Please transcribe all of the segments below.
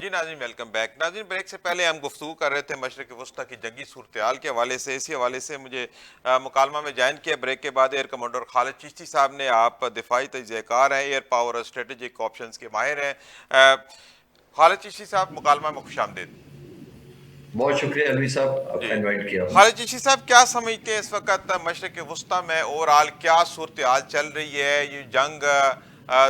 जी नाज़रीन, welcome back. नाज़रीन, break से पहले हम गुफ्तगू कर रहे थे मशरिक़ वस्ता की जंगी सूरत-ए-हाल के हवाले से। इसी हवाले से मुझे मुकालमा में जॉइन किया ब्रेक के बाद एयर कमांडर खालिद चिश्ती साहब ने। आप दिफाई तजज़ियाकार हैं, एयर पावर और स्ट्रेटेजिक ऑप्शंस के माहिर हैं। खालिद चिश्ती साहब, मुकालमा में खुशामदीद। बहुत शुक्रिया अलवी साहब, जी। आपका इनवाइट किया आपने। खालिद चिश्ती साहब, क्या समझते हैं इस वक़्त मशरिक़ वस्ता में ओवरऑल क्या सूरत-ए-हाल चल रही है? ये जंग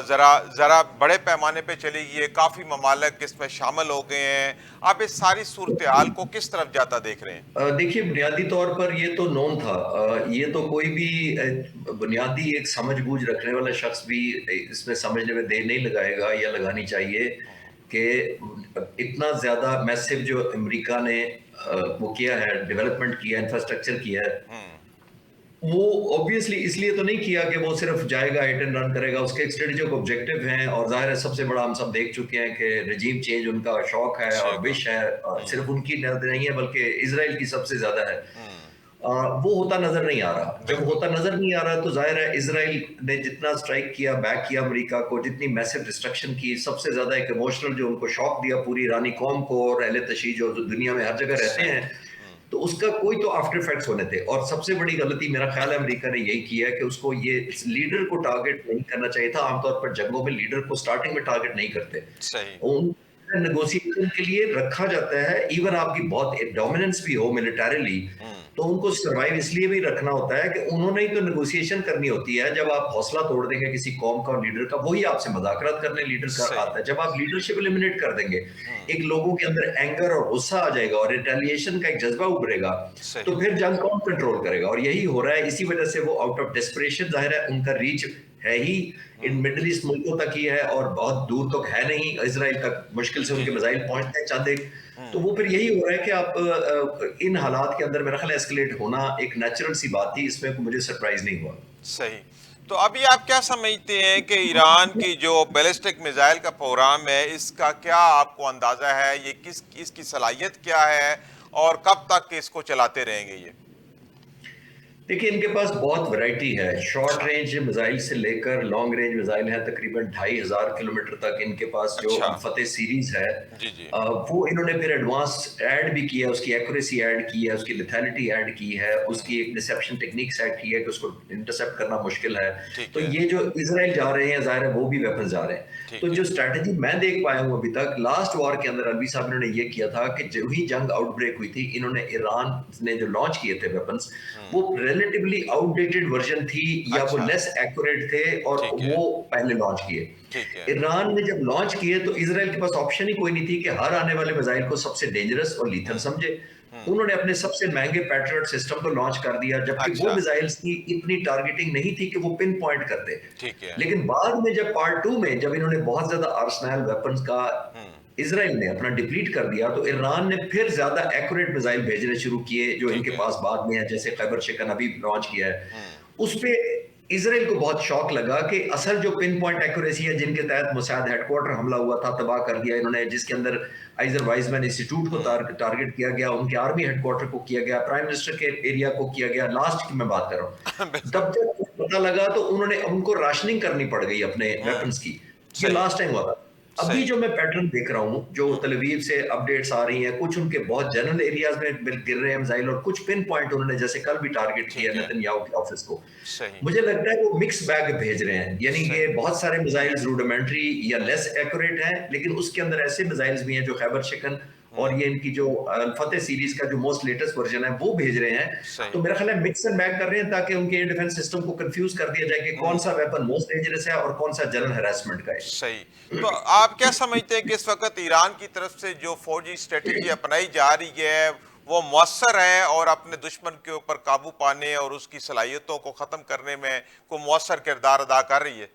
ज़रा ज़रा बड़े पैमाने पे चलेगी है, काफ़ी ममालिक इसमें शामिल हो गए हैं। आप इस सारी सूरत-ए-हाल को किस तरफ जाता देख रहे हैं? देखिए, बुनियादी तौर पर ये तो नोन था। ये तो कोई भी बुनियादी एक समझ-बूझ रखने वाला शख्स भी इसमें समझने में देर नहीं लगाएगा या लगानी चाहिए हुँ, कि इतना ज़्यादा मैसिव जो अमेरिका ने वो किया है, डेवलपमेंट किया है, इंफ्रास्ट्रक्चर किया है, हुँ, वो ऑब्वियसली इसलिए तो नहीं किया कि वो सिर्फ जाएगा, हिट एंड रन करेगा। उसके एक स्ट्रेटेजिक ऑब्जेक्टिव हैं और ज़ाहिर है सबसे बड़ा हम सब देख चुके हैं कि रजीम चेंज उनका शौक है सही और कहा। विश है। हुँ, सिर्फ उनकी नहीं है बल्कि इज़राइल की सबसे ज़्यादा है। हुँ, वो होता नज़र नहीं आ रहा। जब बिल्कुल, होता नज़र नहीं आ रहा तो ज़ाहिर है इज़राइल ने जितना स्ट्राइक किया, बैक किया अमेरिका को, जितनी मैसिव डिस्ट्रक्शन की, सबसे ज़्यादा एक इमोशनल जो उनको शॉक दिया पूरी ईरानी कौम को और अहले तशीह जो दुनिया में हर जगह रहते सही। हैं, हुँ, तो उसका कोई तो आफ्टर इफेक्ट्स होने थे। और सबसे बड़ी गलती मेरा ख्याल है अमेरिका ने यही की है कि उसको ये इस लीडर को टारगेट नहीं करना चाहिए था। आमतौर पर जंगों में लीडर को स्टार्टिंग में टारगेट नहीं करते। सही। उन नेगोशिएशन के लिए रखा जाता है। इवन आपकी बहुत डोमिनेंस भी हो मिलिटरीली, हुँ, तो उनको सर्वाइव इसलिए भी रखना होता है कि उन्होंने ही तो नेगोशिएशन करनी होती है। जब आप हौसला तोड़ देंगे किसी कौम का और लीडर का, वही आपसे मज़ाकरात करने लीडर का सही। आता है। जब आप लीडरशिप एलिमिनेट कर देंगे, हुँ, एक लोगों के अंदर एंगर और गुस्सा आ जाएगा और रिटेलिएशन का एक जज्बा उभरेगा, सही। तो फिर जंग कौन कंट्रोल करेगा? और यही हो रहा है। इसी वजह से वो आउट ऑफ डेस्परेशन, ज़ाहिर है उनका रीच है ही इन हुँ, मिडल ईस्ट मुल्कों तक ही है और बहुत दूर तक है नहीं। इज़राइल तक मुश्किल से जी, उनके जी। मिसाइल पहुँचते हैं चंद एक। तो हुँ, वो फिर यही हो रहा है कि आप इन हालात के अंदर मेरा ख्याल है एस्केलेट होना एक नेचुरल सी बात थी। इसमें मुझे सरप्राइज़ नहीं हुआ। सही। तो अभी आप क्या समझते हैं कि ईरान की जो बैलिस्टिक मिसाइल का प्रोग्राम है, इसका क्या आपको अंदाज़ा है? ये किस इसकी सलाहियत क्या है और कब तक इसको चलाते रहेंगे ये? देखिए, इनके पास बहुत वैरायटी है। शॉर्ट अच्छा, रेंज मिसाइल से लेकर लॉन्ग रेंज मिसाइल है, तकरीबन 2500 किलोमीटर तक इनके पास जो अच्छा। अल-फतेह सीरीज़ है। जी, जी। वो इन्होंने फिर एडवांस ऐड भी किया है, उसकी एक्यूरेसी ऐड की है, उसकी लेथैलिटी ऐड की है, हुँ, उसकी एक डिसेप्शन टेक्निक्स ऐड की है कि उसको इंटरसेप्ट करना मुश्किल है। ठीक तो है, ये जो इज़राइल जा रहे हैं, ज़ाहिर है वो भी वेपन्स जा रहे हैं। तो ठीक है। जो स्ट्रैटेजी मैं देख पाया हूँ अभी तक, लास्ट वॉर के अंदर अलवी साहब ने ये किया था कि जो ही जंग आउटब्रेक हुई थी, इन्होंने ईरान ने जो लॉन्च किए थे वेपन्स, हुँ, वो रिलेटिवली आउटडेटेड वर्जन थी या वो अच्छा, लेस एक्यूरेट थे और ठीक है, वो पहले लॉन्च किए। ठीक है। ईरान ने जब लॉन्च किए तो इज़राइल के पास ऑप्शन ही कोई नहीं थी कि हर आने वाले मिसाइल को सबसे डेंजरस और लीथल हुँ, समझे। हुँ, उन्होंने अपने सबसे महंगे पैट्रियट सिस्टम तो लॉन्च कर दिया, जबकि वो अच्छा, मिसाइल्स की इतनी टारगेटिंग नहीं थी कि वो पिन पॉइंट करते। ठीक है। लेकिन बाद में जब पार्ट 2 में जब इन्होंने बहुत ज्यादा आर्सनाइल वेपन्स का हुँ, इज़राइल ने अपना डिप्लीट कर दिया, तो ईरान ने फिर ज्यादा एक्यूरेट मिसाइल भेजने शुरू किए जो ठीक इनके है। पास बाद में है, जैसे खैबर शिकन अभी लॉन्च किया है। हुँ, उस पे इज़राइल को बहुत शॉक लगा कि असल जो पिन पॉइंट एक्यूरेसी है जिनके तहत मोसाद हेडक्वार्टर हमला हुआ था, तबाह कर दिया इन्होंने, जिसके अंदर आइजर वाइजमैन इंस्टीट्यूट को हुँ, टारगेट किया गया, उनके आर्मी हेडक्वार्टर को किया गया, प्राइम मिनिस्टर के एरिया को किया गया, लास्ट की मैं बात कर रहा हूँ। बिल्कुल। तब जब पता लगा तो उन्होंने उनको राशनिंग करनी पड़ गई अपने हुँ, वेपन्स की। ये सही, लास्ट टाइम हुआ था। अभी सही। जो मैं पैटर्न देख रहा हूँ, जो हुँ, तल अवीव से अपडेट्स आ रही हैं, कुछ उनके बहुत जनरल एरियाज़ में गिर रहे हैं मिसाइल और कुछ पिन पॉइंट उन्होंने जैसे कल भी टारगेट किया ठीक है। नेतन्याहू के ऑफिस को। सही, मुझे लगता है वो मिक्स बैग भेज रहे हैं, यानी सही। कि बहुत सारे हुँ, मिसाइल्स रूडिमेंट्री या हुँ, लेस एक्यूरेट हैं, लेकिन उसके अंदर ऐसे मिसाइल्स भी हैं जो खैबर शिकन और हुँ, ये इनकी जो फतेह सीरीज का जो मोस्ट लेटेस्ट वर्जन है वो भेज रहे हैं। तो सही। मेरा ख्याल है मिक्स एंड मैच कर रहे हैं ताकि उनके एयर डिफेंस सिस्टम को कंफ्यूज कर दिया जाए कि कौन सा हुँ, वेपन मोस्ट डेंजरस है और कौन सा जनरल हैरेसमेंट का सही। तो आप क्या समझते हैं कि इस वक़्त ईरान की तरफ से जो फ़ौजी स्ट्रैटेजी है। अपनाई जा रही है, वो मौसर है और अपने दुश्मन के ऊपर काबू पाने और उसकी सलाहियतों को ख़त्म करने में कोई मौसर किरदार अदा कर रही है?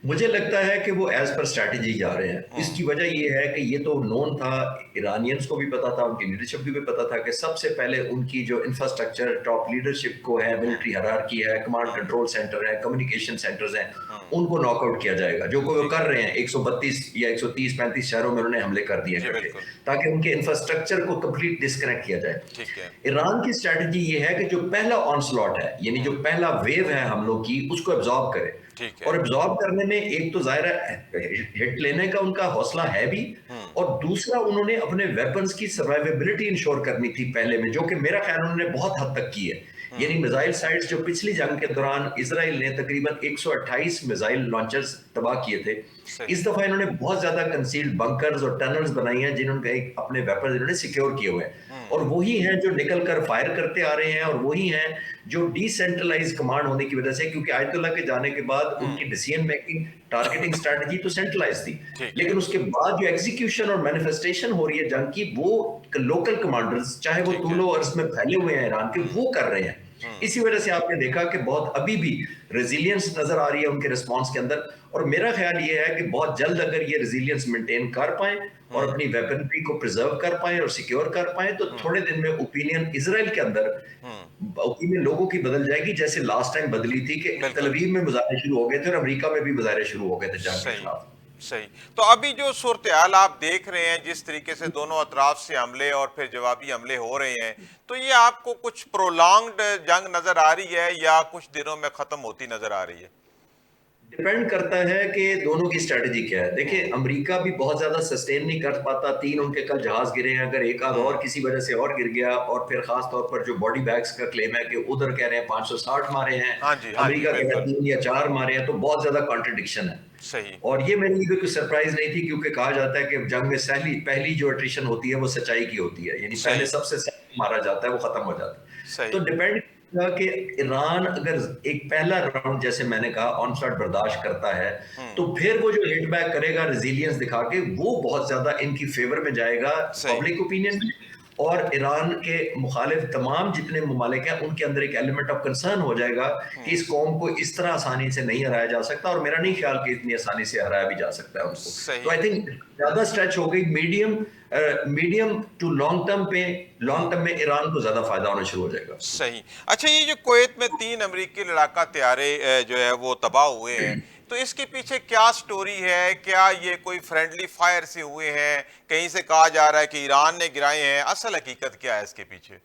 मुझे लगता है कि वो एज पर स्ट्रैटेजी जा रहे हैं। हुँ, इसकी वजह ये है कि ये तो नोन था, ईरानियंस को भी पता था, उनकी लीडरशिप को भी पता था कि सबसे पहले उनकी जो इंफ्रास्ट्रक्चर टॉप लीडरशिप को है, हुँ, मिलिट्री हायरार्की है, कमांड हुँ, कंट्रोल सेंटर है, कम्युनिकेशन सेंटर्स हैं, हुँ, उनको नॉकआउट किया जाएगा, जो कि वो ठीक कर है। रहे हैं। 132 या 130-35 शहरों में उन्होंने हमले कर दिए जी, इकट्ठे, बिल्कुल। ताकि उनके इंफ्रास्ट्रक्चर को कंप्लीट डिस्कनेक्ट किया जाए। ठीक है। ईरान की स्ट्रैटेजी ये है कि जो पहला ऑनस्लॉट है, यानी जो हुँ, पहला वेव है हमलों की, उसको एब्जॉर्ब करे। ठीक और है। एब्जॉर्ब करने में एक तो ज़ाहिर है हिट लेने का उनका हौसला है भी, हुँ, और दूसरा उन्होंने अपने वेपन्स की सर्वाइवेबिलिटी इंश्योर करनी थी पहले में, जो कि मेरा ख्याल उन्होंने बहुत हद तक की है। हुँ, यानी मिसाइल साइट्स जो पिछली जंग के दौरान इसराइल ने तकरीबन 128 मिसाइल लॉन्चर्स तबाह किए थे, सही। इस दफा इन्होंने बहुत ज्यादा कंसील्ड बंकर्स और टनल्स बनाई हैं जिन्होंने अपने वेपन इन्होंने सिक्योर किए हुए हैं, हुँ, और वही हैं जो निकल कर फायर करते आ रहे हैं, और वही हैं जो डिसेंट्रलाइज कमांड होने की वजह से, क्योंकि आयतुल्ला के जाने के बाद हुँ, उनकी डिसीजन मेकिंग टारगेटिंग स्ट्रेटजी तो सेंट्रलाइज थी, ठीक है, लेकिन उसके बाद जो एग्जीक्यूशन और मैनिफेस्टेशन हो रही है जंग की, वो लोकल कमांडर्स चाहे वो ठीक है। तूलो अर्ज में फैले हुए हैं ईरान के, हुँ, वो कर रहे हैं। हुँ, इसी वजह से आपने देखा कि बहुत अभी भी रेजिलियंस नजर आ रही है उनके रिस्पांस के अंदर, और मेरा ख्याल ये है कि बहुत जल्द अगर ये रेजिलियंस मेंटेन कर पाए और हुँ, अपनी वेपनरी को प्रिजर्व कर पाए और सिक्योर कर पाए, तो हुँ, थोड़े दिन में ओपिनियन इसराइल के अंदर, हुँ, ओपिनियन लोगों की बदल जाएगी, जैसे लास्ट टाइम बदली थी कि तल बिल्कुल। अवीव में मुजाहरे शुरू हो गए थे और अमेरिका में भी मुजाहरे शुरू हो गए थे जंग के सही, खिलाफ। सही। तो अभी जो सूरत-ए-हाल आप देख रहे हैं, जिस तरीके से दोनों अतराफ से हमले और फिर जवाबी हमले हो रहे हैं, तो ये आपको कुछ प्रोलॉन्ग्ड जंग नज़र आ रही है या कुछ दिनों में ख़त्म होती नज़र आ रही है? डिपेंड करता है कि दोनों की स्ट्रेटजी क्या है। देखिए, हुँ, अमेरिका भी बहुत ज़्यादा सस्टेन नहीं कर पाता, 3 उनके कल जहाज़ गिरे हैं, अगर एक आध हुँ, और किसी वजह से और गिर गया, और फिर ख़ास तौर पर जो बॉडी बैग्स का क्लेम है कि उधर कह रहे हैं 560 मारे हैं, हाँ जी, अमेरिका कह रहा है बिल्कुल। 3 या 4 मारे हैं, तो बहुत ज़्यादा कॉन्ट्रडिक्शन है। सही। और ये मेरे लिए भी कुछ सरप्राइज़ नहीं थी, क्योंकि कहा जाता है कि जंग में पहली जो अट्रिशन होती है वो सच्चाई की होती है, यानी पहले सही, सबसे सही मारा जाता है, वो खत्म हो जाता है। तो सही। डिपेंड करेगा कि ईरान अगर एक पहला राउंड, जैसे मैंने कहा, ऑनस्लॉट बर्दाश्त करता है, हुँ, तो फिर वो जो हिट बैक करेगा रेजिलियंस दिखा के, वो बहुत ज्यादा इनकी फेवर में जाएगा सही। पब्लिक ओपिनियन में, और ईरान के मुखालिफ तमाम जितने ममालिक हैं उनके अंदर एक एलिमेंट ऑफ कंसर्न हो जाएगा कि हुँ, इस कौम को इस तरह आसानी से नहीं हराया जा सकता, और मेरा नहीं ख्याल कि इतनी आसानी से हराया भी जा सकता है उनको। तो सही। आई थिंक ज्यादा स्ट्रेच हो गई, मीडियम टू लॉन्ग टर्म पे, हुँ। लॉन्ग टर्म में ईरान को ज्यादा फायदा होना शुरू हो जाएगा। सही। अच्छा ये जो कुवैत में 3 अमरीकी लड़ाका तैयारे जो है वो तबाह हुए हैं, तो इसके पीछे क्या स्टोरी है? क्या ये कोई फ्रेंडली फायर से हुए हैं? कहीं से कहा जा रहा है कि ईरान ने गिराए हैं, असल हकीकत क्या है इसके पीछे?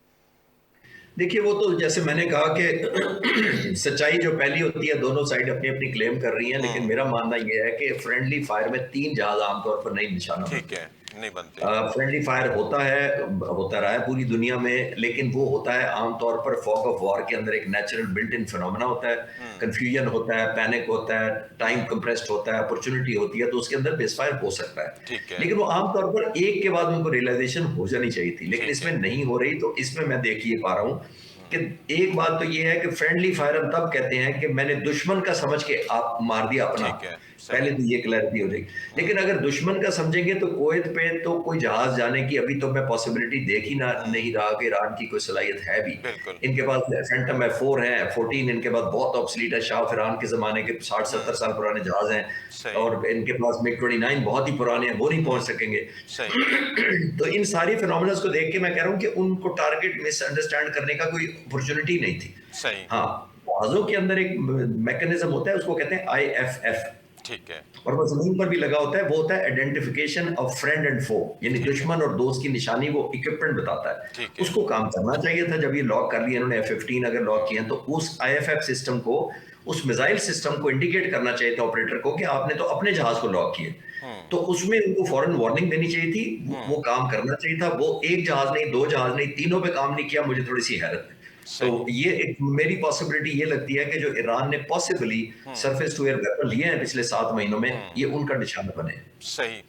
देखिए, वो तो जैसे मैंने कहा कि सच्चाई जो पहली होती है, दोनों साइड अपनी अपनी क्लेम कर रही हैं, लेकिन हुँ, मेरा मानना यह है कि फ्रेंडली फायर में 3 जहाज आमतौर पर नहीं निशाना ठीक बनते। है, नहीं बनते। फ्रेंडली फायर होता है, होता रहा है पूरी दुनिया में, लेकिन वो होता है आमतौर पर फॉग ऑफ वॉर के अंदर, एक नेचुरल बिल्ट इन फिनोमेना होता है, हुँ, कंफ्यूजन होता है, पैनिक होता है, टाइम हुँ, कंप्रेस्ड होता है, अपॉर्चुनिटी होती है, तो उसके अंदर बेसफायर हो सकता है। ठीक है, लेकिन वो आमतौर पर एक के बाद उनको रियलाइजेशन हो जानी चाहिए थी, लेकिन ठीक इसमें है। नहीं हो रही, तो इसमें मैं देख ही पा रहा हूँ कि हुँ, एक बात तो ये है कि फ्रेंडली फायर हम तब कहते हैं कि मैंने दुश्मन का समझ के आप मार दिया अपना, ठीक है, पहले सही। तो ये क्लैरिटी हो जाएगी। हुँ, लेकिन अगर दुश्मन का समझेंगे तो कुवैत पे तो कोई जहाज जाने की अभी तो मैं पॉसिबिलिटी देख ही ना हुँ, नहीं रहा कि ईरान की कोई सलाहियत है भी। बिल्कुल। इनके पास फैंटम F4 है, F14 इनके पास बहुत ऑब्सलीट है, शाह फरहान के ज़माने के 60-70 हुँ, साल पुराने जहाज हैं, सही। और इनके पास मिग-29 बहुत ही पुराने हैं, वो नहीं पहुँच हुँ, सकेंगे। सही। तो इन सारी फिनोमिनल्स को देख के मैं कह रहा हूँ कि उनको टारगेट मिसअंडरस्टैंड करने का कोई अपॉर्चुनिटी नहीं थी। सही, हाँ, जहाज़ों के अंदर एक मैकेनिज़्म होता है, उसको कहते हैं IFF, ठीक है, और वो ज़मीन पर भी लगा होता है, वो होता है आइडेंटिफिकेशन ऑफ फ्रेंड एंड फो, यानी ठीक है, दुश्मन और दोस्त की निशानी, वो इक्विपमेंट बताता है। ठीक है। उसको काम करना चाहिए था जब ये लॉक कर लिया इन्होंने, F-15 अगर लॉक किए हैं, तो उस IFF सिस्टम को, उस मिसाइल सिस्टम को इंडिकेट करना चाहिए था ऑपरेटर को कि आपने तो अपने जहाज को लॉक किया। हुँ, तो उसमें उनको फौरन वार्निंग देनी चाहिए थी, वो हुँ, काम करना चाहिए था। वो एक जहाज नहीं, 2 जहाज नहीं, तीनों पे काम नहीं किया, मुझे थोड़ी-सी हैरत है। तो सही। ये एक मेरी पॉसिबिलिटी ये लगती है कि जो ईरान ने possibly um, surface to air weapon लिए हैं पिछले 7 महीनों में, हुँ। ये उनका निशाना बने। सही।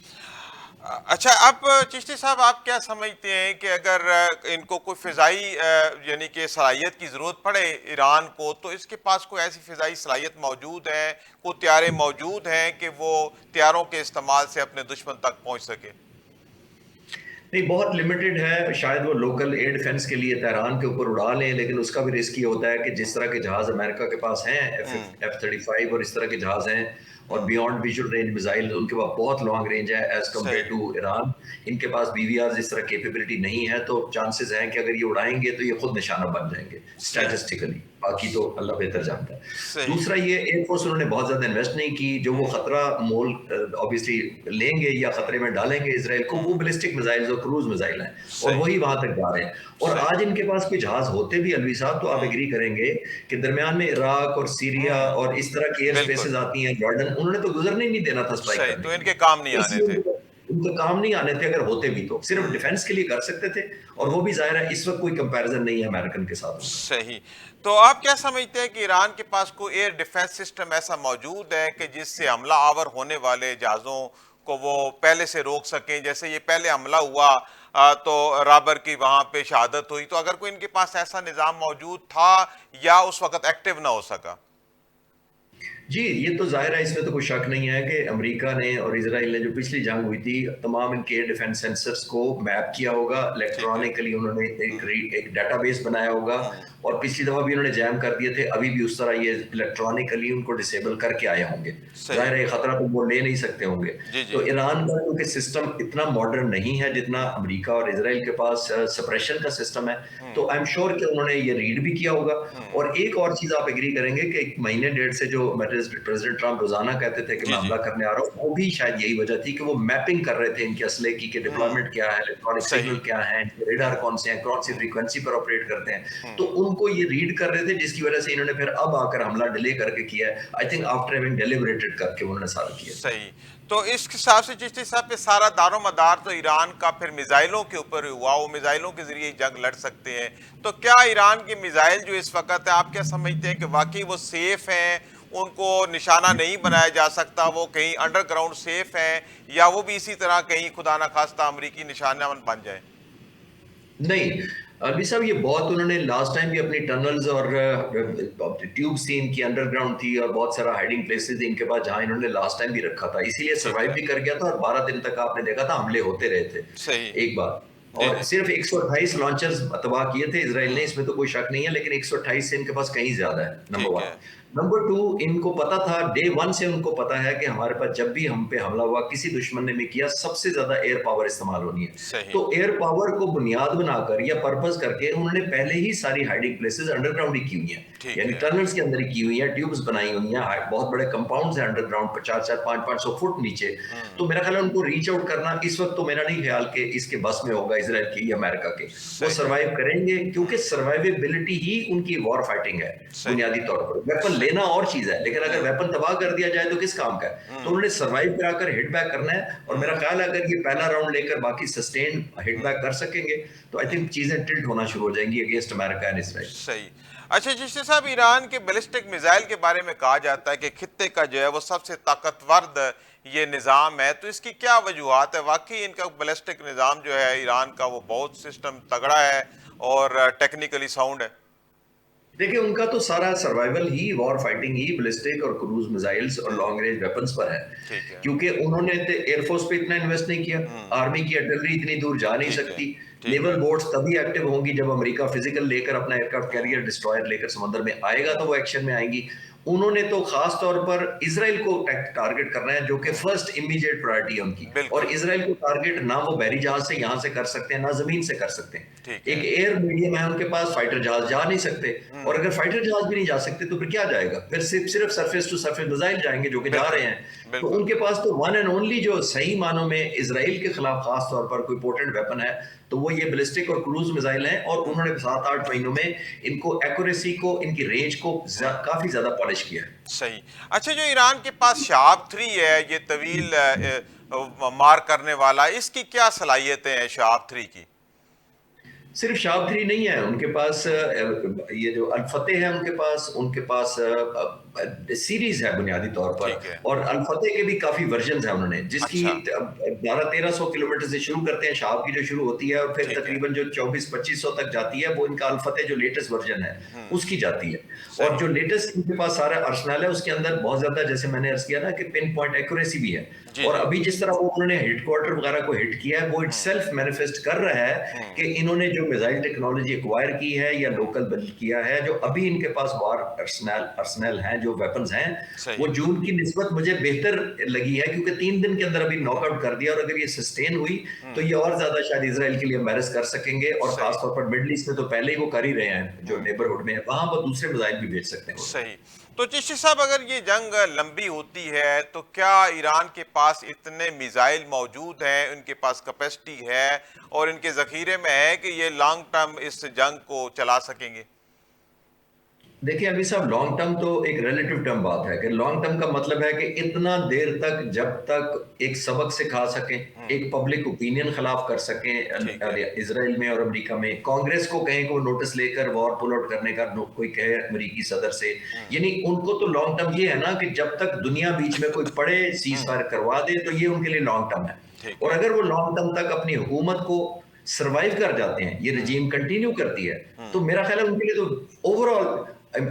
अच्छा अब चिश्ती साहब आप क्या समझते हैं कि अगर इनको कोई फ़िज़ाई यानी कि सलाहियत की ज़रूरत पड़े ईरान को, तो इसके पास कोई ऐसी फ़िज़ाई सलाहियत मौजूद है, कोई तैयारे मौजूद हैं कि वो तैयारों के इस्तेमाल से अपने दुश्मन तक पहुँच सके? नहीं, बहुत लिमिटेड है, शायद वो लोकल एयर डिफेंस के लिए तेहरान के ऊपर उड़ा लें, लेकिन उसका भी रिस्क ये होता है कि जिस तरह के जहाज़ अमेरिका के पास हैं, हुँ, F-35 और इस तरह के जहाज़ हैं, और um, beyond visual range missile उनके पास बहुत लॉन्ग रेंज है एज़ कम्पेयर सही। To Iran. इनके पास BVRs इस तरह कैपेबिलिटी नहीं है, तो चांसेस हैं कि अगर ये उड़ाएँगे तो ये खुद निशाना बन जाएँगे सही। स्टैटिस्टिकली। बाकी तो अल्लाह बेहतर जानता है। सही। दूसरा ये एयरफोर्स उन्होंने बहुत ज़्यादा इन्वेस्ट नहीं की, जो वो खतरा मोल ऑब्वियसली लेंगे या खतरे में डालेंगे इसराइल को, वो बैलिस्टिक मिसाइल्स और क्रूज मिसाइल हैं और सही। वही वहां तक जा रहे हैं। और सही। आज इनके पास कोई जहाज होते भी अलवी साहब, तो आप हम्म। एग्री करेंगे कि दरमियान में इराक और सीरिया हम्म। और इस तरह की एयर बिल्कुल। स्पेसेस आती हैं, जॉर्डन, उन्होंने तो गुजरने ही नहीं देना था स्ट्राइक सही, करने तो के इनके लिए। काम नहीं आने इसलिए थे। उनका काम नहीं आने थे, अगर होते भी तो सिर्फ हम्म। डिफेंस के लिए कर सकते थे। और हम्म। वो भी जाहिर है इस वक्त कोई कंपैरिजन नहीं है अमेरिकन के साथ उनका। सही। तो आप क्या समझते हैं कि ईरान के पास कोई एयर डिफेंस सिस्टम ऐसा मौजूद है कि जिससे हमला आवर होने वाले जहाज़ों को वो पहले से रोक सकें? जैसे ये पहले हमला हुआ तो राबर की वहां पे शहादत हुई, तो अगर कोई इनके पास ऐसा निज़ाम मौजूद था या उस वक्त एक्टिव ना हो सका? जी, ये तो ज़ाहिर है, इसमें तो कोई शक नहीं है कि अमेरिका ने और इज़राइल ने जो पिछली जंग हुई थी, तमाम इनके एयर डिफेंस सेंसर्स को मैप किया होगा, ठीक है। इलेक्ट्रॉनिकली उन्होंने हम्म। एक डेटाबेस बनाया होगा। हम्म। और पिछली दफ़ा भी उन्होंने जैम कर दिए थे, अभी भी उस तरह ये इलेक्ट्रॉनिकली उनको डिसेबल करके आए होंगे। सही। ज़ाहिर है ये खतरा तो वो ले नहीं सकते होंगे। जी जी। तो ईरान का क्योंकि सिस्टम इतना मॉडर्न नहीं है जितना अमेरिका और इज़राइल के पास सप्रेशन का सिस्टम है, तो हम्म। आई एम श्योर कि उन्होंने ये रीड भी किया होगा। हम्म। और एक और चीज़ आप एग्री करेंगे कि 1 महीने डेढ़ से जो प्रेसिडेंट ट्रंप रोज़ाना कहते थे कि जी मैं जी। हमला करने आ रहा हूँ, वो भी शायद यही वजह थी कि वो मैपिंग कर रहे थे इनके असले की, कि हम्म। डिप्लॉयमेंट क्या है, इलेक्ट्रॉनिक सिग्नल सही। क्या है, इनके रेडार हम्म। कौन से हैं, कौन सी हम्म। फ्रीक्वेंसी पर ऑपरेट करते हैं। तो हम्म। उनको ये रीड कर रहे थे, जिसकी वजह से इन्होंने फिर अब आकर हमला डिले करके किया है। I think after having deliberated करके उन्होंने सारा किया। सही। तो इस हिसाब से चिश्ती साहब पे सारा दारोमदार तो ईरान का फिर मिसाइलों के ऊपर ही हुआ, वो मिसाइलों के जरिए जंग लड़ सकते हैं। तो क्या ईरान के मिसाइल जो इस वक्त है, आप क्या समझते हैं कि वाकई वो सेफ हैं, उनको निशाना नहीं बनाया जा सकता, वो कहीं अंडरग्राउंड सेफ हैं, या वो भी इसी तरह कहीं खुदा ना खास्ता अमरीकी निशाना बन जाए? नहीं, अरबी साहब, ये बहुत उन्होंने लास्ट टाइम भी अपनी टनल्स और ट्यूब्स थी इनकी, अंडरग्राउंड थी, और बहुत सारा हाइडिंग प्लेसेस थी इनके पास, जहां इन्होंने लास्ट टाइम भी रखा था, इसीलिए ठीक सर्वाइव है। भी कर गया था। और 12 दिन तक आपने देखा था हमले होते रहे थे सही। एक बार। जी और जी। सिर्फ 128 लॉन्चर्स तबाह किए थे इसराइल ने, हम्म। इसमें तो कोई शक नहीं है, लेकिन 128 से इनके पास कहीं ज्यादा है, नंबर ठीक है। 1। नंबर 2, इनको पता था, डे 1 से उनको पता है कि हमारे पास जब भी हम पे हमला हुआ, किसी दुश्मन ने भी किया, सबसे ज्यादा एयर पावर इस्तेमाल होनी है। सही। तो एयर पावर को बुनियाद बनाकर या पर्पस करके उन्होंने पहले ही सारी हाइडिंग प्लेसेस अंडरग्राउंड ही की हुई हैं, ठीक यानी है। टनल्स के अंदर ही की हुई हैं, ट्यूब्स बनाई हुई हैं, बहुत बड़े कंपाउंड्स हैं अंडरग्राउंड, 4-4 5-500 फुट नीचे। हम्म। तो मेरा ख्याल है उनको रीच आउट करना इस वक्त तो मेरा नहीं ख्याल कि इसके बस में होगा इसराइल के या अमेरिका के। वो सही। सर्वाइव करेंगे, क्योंकि सर्वाइवेबिलिटी ही उनकी वॉर फाइटिंग है सही। बुनियादी तौर पर। वेपन सही। लेना और चीज है, लेकिन अगर हम्म। वेपन तबाह कर दिया जाए तो किस काम का है? तो हम्म। उन्होंने सर्वाइव कराकर हिट बैक करना है। और मेरा हम्म। ख्याल है अगर ये पहला राउंड लेकर बाकी सस्टेन हिट हम्म। बैक कर सकेंगे, तो आई हम्म। थिंक चीजें टिल्ट होना शुरू हो जाएंगी अगेंस्ट अमेरिका एंड इसराइल। सही। अच्छा जिससे साहब, ईरान के बैलिस्टिक मिसाइल के बारे में कहा जाता है कि खित्ते का जो है वो सबसे ताकतवर ये निज़ाम है, तो इसकी क्या वजूहत है? वाकई इनका बैलिस्टिक निज़ाम जो है ईरान का, वो बहुत सिस्टम तगड़ा है और टेक्निकली साउंड है? देखिए, उनका तो सारा सर्वाइवल ही, वॉर फाइटिंग ही बैलिस्टिक और क्रूज मिसाइल्स और हम्म। लॉन्ग रेंज वेपन्स पर है। ठीक है। क्योंकि उन्होंने तो एयरफोर्स पे इतना इन्वेस्ट नहीं किया, हम्म। आर्मी की आर्टिलरी इतनी दूर जा नहीं ठीक है। सकती। ठीक है। नेवल बोट्स तभी एक्टिव होंगी जब अमेरिका फिजिकल लेकर अपना एयरक्राफ्ट कैरियर हम्म। डिस्ट्रॉयर लेकर समुद्र में आएगा, तो वो एक्शन में आएंगी। उन्होंने तो खास तौर पर इसराइल को टारगेट करना है, जो कि हम्म। फर्स्ट इमीडिएट प्रायोरिटी है उनकी। और बिल्कुल। इसराइल को टारगेट ना वो बहरी जहाज से यहां से कर सकते हैं, ना जमीन से कर सकते हैं। ठीक एक है। एयर मीडियम है उनके पास, फाइटर जहाज जा नहीं सकते। और हम्म। अगर फाइटर जहाज भी नहीं जा सकते तो फिर क्या जाएगा? फिर सिर्फ सरफेस टू सरफेस मिसाइल जाएंगे, जो कि जा रहे बिल्कुल। हैं। तो बिल्कुल। उनके पास तो वन एंड ओनली जो सही मानों में इसराइल के खिलाफ खास तौर पर कोई पोटेंट वेपन है, तो वो ये बैलिस्टिक और क्रूज मिसाइल हैं। और हम्म। उन्होंने 7-8 महीनों में इनको एक्यूरेसी को, इनकी रेंज को हम्म। काफी ज्यादा पॉलिश किया है। सही। अच्छा, जो ईरान के पास शहाब 3 है, ये तवील मार करने वाला, इसकी क्या सलाहियतें हैं शहाब 3 की? सिर्फ शाब 3 नहीं है उनके पास, हम्म। ये जो अल फतेह है उनके पास सीरीज है बुनियादी तौर पर। ठीक है। और अल फतेह के भी काफी वर्जन है उन्होंने, जिसकी अच्छा। 1200-1300 किलोमीटर से शुरू करते हैं, शाब की जो शुरू होती है, और फिर ठीक है। तकरीबन जो 2400-2500 तक जाती है, वो इनका अल फतेह जो लेटेस्ट वर्जन है हम्म। उसकी जाती है। और सही। जो लेटेस्ट इनके पास सारा अर्सनल है, उसके अंदर बहुत ज्यादा, जैसे मैंने अर्ज किया ना, कि पिन पॉइंट एक्यूरेसी भी है। जी और जी। अभी जिस तरह वो उन्होंने हेडक्वार्टर वगैरह को हिट किया है, वो हम्म। इटसेल्फ मैनिफेस्ट कर रहा है हम्म। कि इन्होंने जो मिसाइल टेक्नोलॉजी एक्वायर की है या लोकल बिल्ड किया है, जो अभी इनके पास वार अर्सनल हैं, जो वेपन्स हैं, सही। वो जून की निस्बत मुझे बेहतर लगी है, क्योंकि 3 दिन के अंदर अभी नॉकआउट कर दिया, और अगर ये सस्टेन हुई तो ये और ज्यादा शायद इसराइल के लिए एम्बेरस कर सकेंगे, और सही। खासतौर पर मिडल ईस्ट में तो पहले ही वो कर ही रहे हैं, जो नेबरहुड में है वहां वो दूसरे मिसाइल भी भेज सकते हैं वो लोग। सही। तो चिश्ती साहब, अगर ये जंग लंबी होती है तो क्या ईरान के पास इतने मिसाइल मौजूद हैं, उनके पास कैपेसिटी है और इनके जखीरे में है कि ये लॉन्ग टर्म इस जंग को चला सकेंगे? देखिए अभी साहब, लॉन्ग टर्म तो एक रिलेटिव टर्म बात है, कि लॉन्ग टर्म का मतलब है कि इतना देर तक जब तक एक सबक सिखा सकें, एक पब्लिक ओपिनियन खिलाफ कर ठीक है। सकें इसराइल में और अमेरिका में, कांग्रेस को कहें कि वो नोटिस लेकर वॉर पुल आउट करने का कोई कहे अमेरिकी सदर से, यानी उनको तो लॉन्ग टर्म ये है ना कि जब तक दुनिया बीच में कोई पड़े सीज फायर करवा दे, तो ये उनके लिए लॉन्ग टर्म है। ठीक और है। अगर वो लॉन्ग टर्म तक अपनी हुकूमत को सरवाइव कर जाते हैं, ये रजीम कंटिन्यू करती है, तो मेरा ख्याल है उनके लिए तो ओवरऑल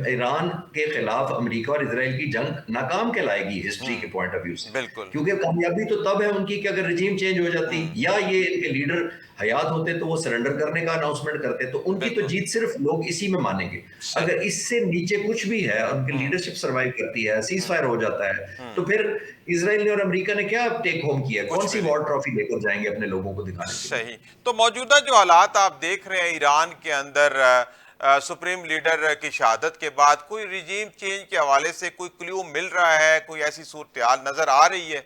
ईरान के खिलाफ अमेरिका और इसराइल की जंग नाकाम कहलाएगी हिस्ट्री के पॉइंट ऑफ व्यू से। बिल्कुल। क्योंकि कामयाबी तो तब है उनकी कि अगर रजीम चेंज हो जाती, या ये इनके लीडर हयात होते तो वो सरेंडर करने का अनाउंसमेंट करते, तो उनकी तो बिल्कुल। जीत सिर्फ लोग इसी में मानेंगे। सही। अगर इससे नीचे कुछ भी है, उनकी लीडरशिप सर्वाइव करती है, सीज फायर हो जाता है, तो फिर इसराइल ने और अमेरिका ने क्या टेक होम किया, कौन कुछ सी भी नहीं। वॉर ट्रॉफी लेकर जाएंगे अपने लोगों को दिखाने के लिए। सही। तो मौजूदा जो हालात आप देख रहे हैं ईरान के अंदर, सुप्रीम लीडर की शहादत के बाद कोई रिजीम चेंज के हवाले से कोई क्लू मिल रहा है, कोई ऐसी सूरत हाल नजर आ रही है?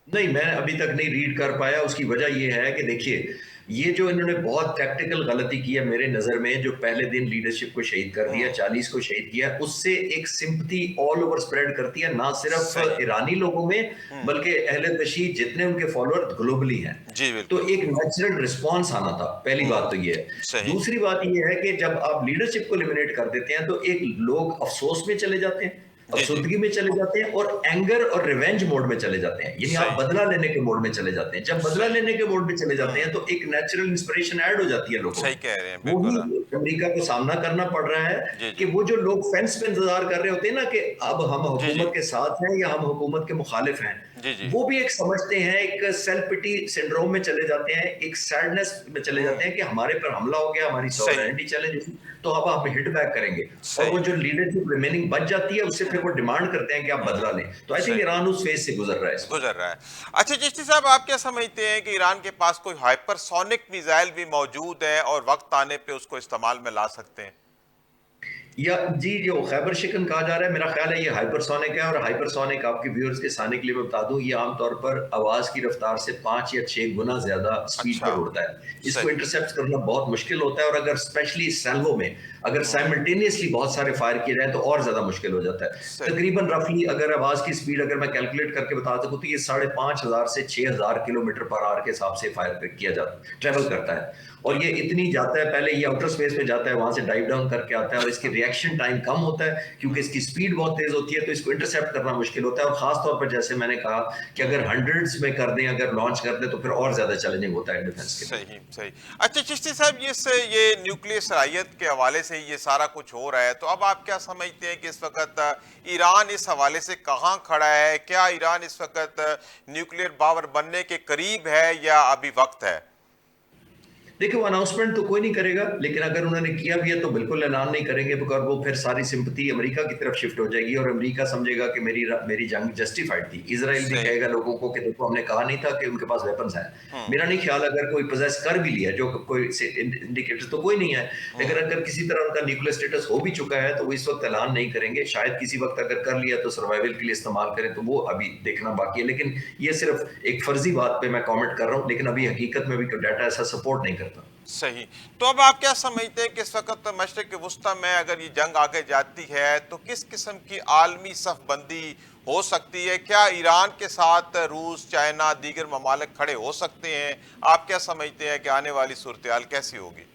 नहीं, मैं अभी तक नहीं रीड कर पाया। उसकी वजह ये है कि देखिए, ये जो इन्होंने बहुत टैक्टिकल गलती की है मेरे नज़र में, जो पहले दिन लीडरशिप को शहीद कर दिया, 40 को शहीद किया, उससे एक सिंपैथी ऑल ओवर स्प्रेड करती है, ना सही। सिर्फ ईरानी लोगों में, बल्कि अहले तशीह जितने उनके फॉलोअर ग्लोबली हैं। जी तो बिल्कुल। एक नेचुरल रिस्पॉन्स आना था, पहली बात तो ये है। सही। दूसरी बात ये है कि जब आप लीडरशिप को एलिमिनेट कर देते हैं, तो एक लोग अफसोस में चले जाते हैं, जी जी। अफसुर्दगी में चले जाते हैं, और एंगर और रिवेंज मोड में चले जाते हैं, यानी आप सही। बदला लेने के मोड में चले जाते हैं। जब बदला सही। लेने के मोड में चले जाते हैं, तो एक नेचुरल इंस्पिरेशन ऐड हो जाती है लोगों सही में। कह रहे हैं, वो बिल्कुल। ही अमेरिका को सामना करना पड़ रहा है, जी कि जी। वो जो लोग फेंस पे इंतजार कर रहे होते हैं ना, कि अब हम जी जी। हुकूमत के साथ हैं या हम हुकूमत के मुखालिफ हैं, जी जी। वो भी एक समझते हैं, एक सेल्फ पिटी सिंड्रोम में चले जाते हैं, एक सैडनेस में चले जाते हैं कि हमारे पर हमला हो गया, हमारी सही। सॉवरेनिटी चैलेंज, तो अब हम हिट बैक करेंगे। और सही। वो जो लीडरशिप रिमेनिंग बच जाती है, उससे फिर वो डिमांड करते हैं कि आप बदला लें। तो आई थिंक सही। ईरान उस फेज से गुजर रहा है इस वक्त। गुजर रहा है। अच्छा चिश्ती साहब, आप क्या समझते हैं कि ईरान के पास कोई हाइपरसोनिक मिसाइल भी मौजूद है और वक्त आने पे उसको इस्तेमाल में ला सकते हैं? या जी, जो खैबर शिकन कहा जा रहा है, मेरा ख्याल है ये हाइपरसोनिक है, और हाइपरसोनिक आपके व्यूअर्स के सामने के लिए मैं बता दूं, ये आमतौर पर आवाज की रफ्तार से 5 या 6 गुना ज्यादा स्पीड अच्छा। पर उड़ता है। इसको सही। इंटरसेप्ट करना बहुत मुश्किल होता है, और अगर स्पेशली सैल्वो में अगर साइमल्टेनियसली बहुत सारे फायर किए जाए, तो और ज्यादा मुश्किल हो जाता है। सही। तकरीबन रफली अगर आवाज की स्पीड अगर मैं कैलकुलेट करके बता सकूं, तो ये 5,500 से 6,000 किलोमीटर पर आवर के हिसाब से फायर किया जाता, ट्रेवल करता है। और ये ठीक है। इतनी जाता है, पहले ये आउटर स्पेस में जाता है, वहां से डाइव डाउन करके आता है, और इसकी रिएक्शन टाइम कम होता है, क्योंकि इसकी स्पीड बहुत तेज होती है, तो इसको इंटरसेप्ट करना मुश्किल होता है। और खास तौर पर जैसे मैंने कहा कि अगर हंड्रेड्स में कर दें, अगर लॉन्च कर दें, तो फिर और ज्यादा चैलेंजिंग होता है डिफेंस के लिए। सही। सही। अच्छा चिश्ती साहब, ये न्यूक्लियर सलाहियत के हवाले से ये सारा कुछ हो रहा है, तो अब आप क्या समझते हैं कि इस वक्त ईरान इस हवाले से कहाँ खड़ा है? क्या ईरान इस वक्त न्यूक्लियर पावर बनने के करीब है या अभी वक्त है? देखिए, वो अनाउंसमेंट तो कोई नहीं करेगा, लेकिन अगर उन्होंने किया भी है तो बिल्कुल ऐलान नहीं करेंगे, बिकॉज वो फिर सारी सिंपैथी अमेरिका की तरफ शिफ्ट हो जाएगी, और अमेरिका समझेगा कि मेरी जंग जस्टिफाइड थी। इजराइल भी सही। कहेगा लोगों को कि देखो, हमने कहा नहीं था कि उनके पास वेपन्स हैं। हम्म। मेरा नहीं ख्याल अगर कोई पोजेस कर भी लिया, जो कोई इंडिकेटर तो कोई नहीं है, लेकिन अगर किसी तरह उनका न्यूक्लियर स्टेटस हो भी चुका है, तो वो इस वक्त ऐलान नहीं करेंगे। शायद किसी वक्त अगर कर लिया तो सर्वाइवल के लिए इस्तेमाल करें, तो वो अभी देखना बाकी है। लेकिन ये सिर्फ एक फर्जी बात पे मैं कमेंट कर रहा हूँ, लेकिन अभी हकीकत में भी डाटा ऐसा सपोर्ट नहीं करता। सही। तो अब आप क्या समझते हैं कि इस वक्त मशरिक वुस्ता में अगर ये जंग आगे जाती है तो किस किस्म की आलमी सफबंदी हो सकती है? क्या ईरान के साथ रूस, चाइना, दीगर ममालिक खड़े हो सकते हैं? आप क्या समझते हैं कि आने वाली सूरत हाल कैसी होगी?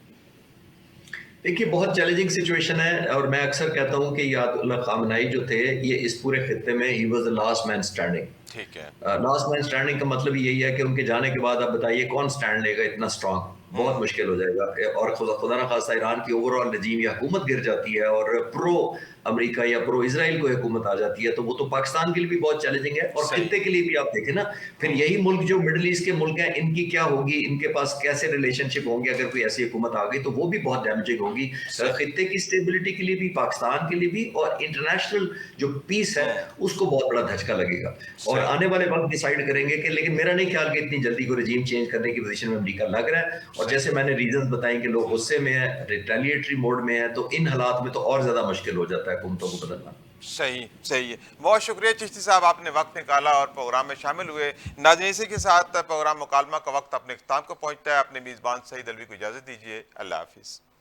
देखिए, बहुत चैलेंजिंग सिचुएशन है, और मैं अक्सर कहता हूँ कि यातुल्लाह खामनाई जो थे, ये इस पूरे खित्ते में he was the last man standing. ठीक है। लास्ट मैन स्टैंडिंग का मतलब यही है कि उनके जाने के बाद आप बताइए कौन स्टैंड लेगा इतना स्ट्रांग। बहुत मुश्किल हो जाएगा। और खुदा ना खास्ता ईरान की ओवरऑल नजीम या हुकूमत गिर जाती है और प्रो अमेरिका या प्रो इसराइल को हुकूमत आ जाती है, तो वो तो पाकिस्तान के लिए भी बहुत चैलेंजिंग है और सही। खित्ते के लिए भी। आप देखें ना, फिर यही मुल्क जो मिडिल ईस्ट के मुल्क हैं, इनकी क्या होगी, इनके पास कैसे रिलेशनशिप होंगे अगर कोई ऐसी हुकूमत आ गई, तो वो भी बहुत डैमेजिंग होगी सही। खित्ते की स्टेबिलिटी के लिए भी, पाकिस्तान के लिए भी, और इंटरनेशनल जो पीस है हम्म। उसको बहुत बड़ा धचका लगेगा। और सही। आने वाले वक्त डिसाइड करेंगे कि, लेकिन मेरा नहीं ख्याल कि इतनी जल्दी को रजीम चेंज करने की पोजीशन में अमेरिका लग रहा है। और सही। जैसे मैंने रीजंस बताए कि लोग गुस्से में है, रिटेलिएटरी मोड में है, तो इन हालात में तो और ज्यादा मुश्किल हो जाता है हुकूमतों को बदलना। सही, सही है। बहुत शुक्रिया चिश्ती साहब, आपने वक्त निकाला और प्रोग्राम में शामिल हुए। नाज़रीन, इसी के साथ प्रोग्राम मुकालमा का वक्त अपने इख्तिताम को पहुंचता है। अपने मेज़बान सईद अलवी को इजाज़त दीजिए। अल्लाह हाफ़िज़।